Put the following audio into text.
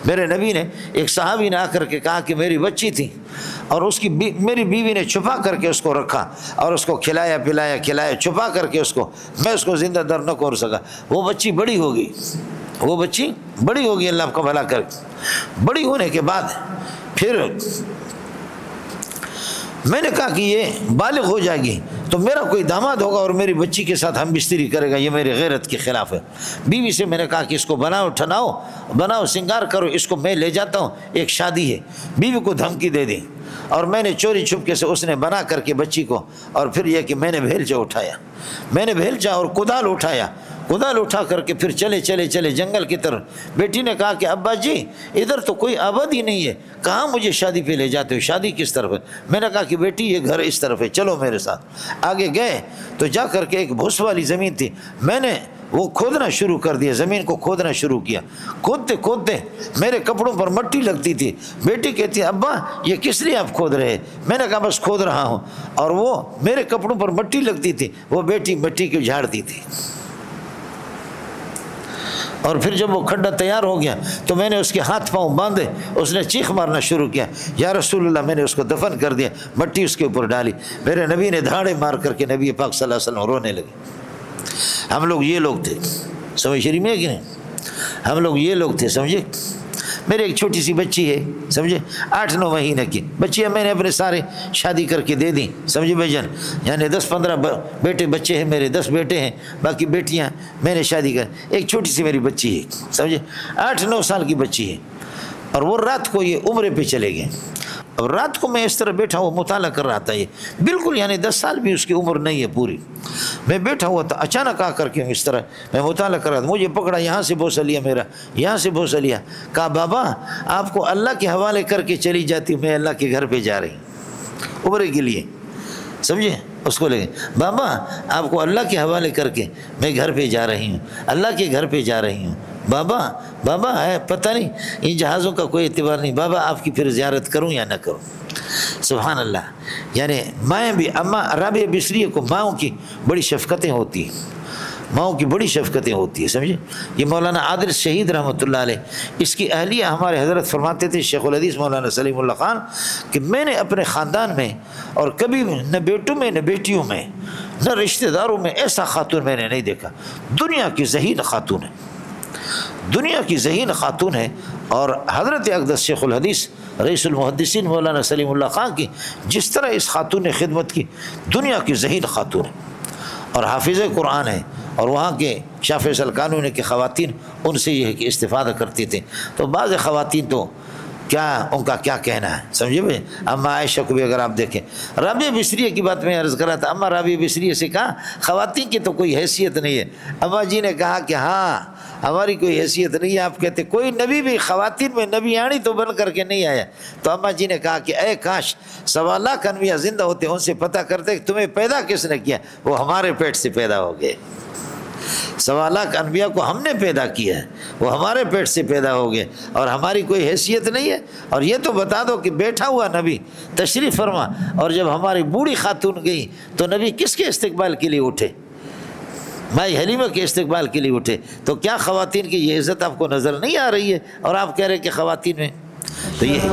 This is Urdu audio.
میرے نبی نے ایک صحابی نے آ کر کے کہا کہ میری بچی تھی اور اس کی میری بیوی نے چھپا کر کے اس کو رکھا اور اس کو کھلایا پلایا چھپا کر کے اس کو، میں اس کو زندہ در نہ کر سکا۔ وہ بچی بڑی ہوگی، اللہ آپ کا بھلا کر، بڑی ہونے کے بعد پھر میں نے کہا کہ یہ بالغ ہو جائے گی تو میرا کوئی داماد ہوگا اور میری بچی کے ساتھ ہم بستری کرے گا، یہ میری غیرت کے خلاف ہے۔ بیوی سے میں نے کہا کہ اس کو بناؤ سنگار کرو، اس کو میں لے جاتا ہوں، ایک شادی ہے۔ بیوی کو دھمکی دے دی اور میں نے چوری چھپکے سے اس نے بنا کر کے بچی کو، اور پھر یہ کہ میں نے بھیلچا اور کدال اٹھا کر کے پھر چلے جنگل کی طرف۔ بیٹی نے کہا کہ ابا جی ادھر تو کوئی آبادی نہیں ہے، کہاں مجھے شادی پہ لے جاتے ہو؟ شادی کس طرف ہے؟ میں نے کہا کہ بیٹی یہ گھر اس طرف ہے، چلو میرے ساتھ۔ آگے گئے تو جا کر کے ایک بھوس والی زمین تھی، میں نے وہ کھودنا شروع کر دیا، زمین کو کھودنا شروع کیا۔ کھودتے میرے کپڑوں پر مٹی لگتی تھی۔ بیٹی کہتی ابا یہ کس لیے آپ کھود رہے؟ میں نے کہا بس کھود رہا ہوں، اور وہ میرے کپڑوں پر مٹی لگتی تھی، وہ بیٹی مٹی کو جھاڑتی تھی۔ اور پھر جب وہ کھڈا تیار ہو گیا تو میں نے اس کے ہاتھ پاؤں باندھے، اس نے چیخ مارنا شروع کیا، یا رسول اللہ، میں نے اس کو دفن کر دیا، مٹی اس کے اوپر ڈالی۔ میرے نبی نے دھاڑے مار کر کے نبی پاک صلی اللہ علیہ وسلم رونے لگے۔ ہم لوگ یہ لوگ تھے، سمجھ شریف میں کہ نہیں؟ ہم لوگ یہ لوگ تھے، سمجھے؟ میرے ایک چھوٹی سی بچی ہے، سمجھے 8-9 مہینے کی بچی ہے، میں نے اپنے سارے شادی کر کے دے دی، سمجھے بھائی جان؟ یعنی 10-15 بچے ہیں میرے، 10 بیٹے ہیں، باقی بیٹیاں میں نے شادی کر۔ ایک چھوٹی سی میری بچی ہے، سمجھے 8-9 سال کی بچی ہے، اور وہ رات کو یہ عمرے پہ چلے گئے۔ اب رات کو میں اس طرح بیٹھا ہوا مطالعہ کر رہا تھا، یہ بالکل یعنی 10 سال بھی اس کی عمر نہیں ہے پوری۔ میں بیٹھا ہوا تھا، اچانک آ کر کے اس طرح میں مطالعہ کر رہا تھا، مجھے پکڑا، یہاں سے بوسہ لیا، میرا یہاں سے بوسہ لیا، کہا بابا آپ کو اللہ کے حوالے کر کے چلی جاتی ہوں، میں اللہ کے گھر پہ جا رہی ہوں عمرے کے لیے، سمجھے؟ اس کو لگے بابا آپ کو اللہ کے حوالے کر کے میں گھر پہ جا رہی ہوں، اللہ کے گھر پہ جا رہی ہوں۔ بابا ہے پتہ نہیں ان جہازوں کا کوئی اعتبار نہیں، بابا آپ کی پھر زیارت کروں یا نہ کروں؟ سبحان اللہ۔ یعنی مائیں بھی، اماں رابعہ بصریہ کو ماؤں کی بڑی شفقتیں ہوتی ہیں، ماؤں کی بڑی شفقتیں ہوتی ہیں، سمجھے؟ یہ مولانا عادل شہید رحمۃ اللہ علیہ، اس کی اہلیہ ہمارے حضرت فرماتے تھے شیخ الحدیث مولانا سلیم اللہ خان، کہ میں نے اپنے خاندان میں اور کبھی نہ بیٹوں میں نہ بیٹیوں میں نہ رشتہ داروں میں ایسا خاتون میں نے نہیں دیکھا، دنیا کی ذہین خاتون ہے، دنیا کی ذہین خاتون ہے۔ اور حضرت اقدس شیخ الحدیث رئیس المحدثین مولانا سلیم اللہ خان کی جس طرح اس خاتون نے خدمت کی، دنیا کی ذہین خاتون ہے، اور حافظ قرآن ہے، اور وہاں کے شاہ فیصل قانونی کی خواتین ان سے یہ ہے کہ استفادہ کرتی تھیں۔ تو بعض خواتین تو کیا ان کا کیا کہنا ہے، سمجھے بھائی؟ اما عائشہ کو بھی اگر آپ دیکھیں، رابعہ بصریہ کی بات میں عرض کر رہا تھا، اما رابعہ بصریہ سے کہا خواتین کی تو کوئی حیثیت نہیں ہے، اما جی نے کہا کہ ہاں ہماری کوئی حیثیت نہیں ہے، آپ کہتے کوئی نبی بھی خواتین میں نبی آنی تو بن کر کے نہیں آیا۔ تو اما جی نے کہا کہ اے کاش 1.25 لاکھ انبیاء زندہ ہوتے، ان سے پتہ کرتے کہ تمہیں پیدا کس نے کیا، وہ ہمارے پیٹ سے پیدا ہو گئے۔ 1.25 لاکھ انبیاء کو ہم نے پیدا کیا ہے، وہ ہمارے پیٹ سے پیدا ہو گئے، اور ہماری کوئی حیثیت نہیں ہے۔ اور یہ تو بتا دو کہ بیٹھا ہوا نبی تشریف فرما، اور جب ہماری بوڑھی خاتون گئی تو نبی کس کے استقبال کے لیے اٹھے؟ مائی حلیمہ کے استقبال کے لیے اٹھے۔ تو کیا خواتین کی یہ عزت آپ کو نظر نہیں آ رہی ہے؟ اور آپ کہہ رہے کہ خواتین میں تو یہ ہے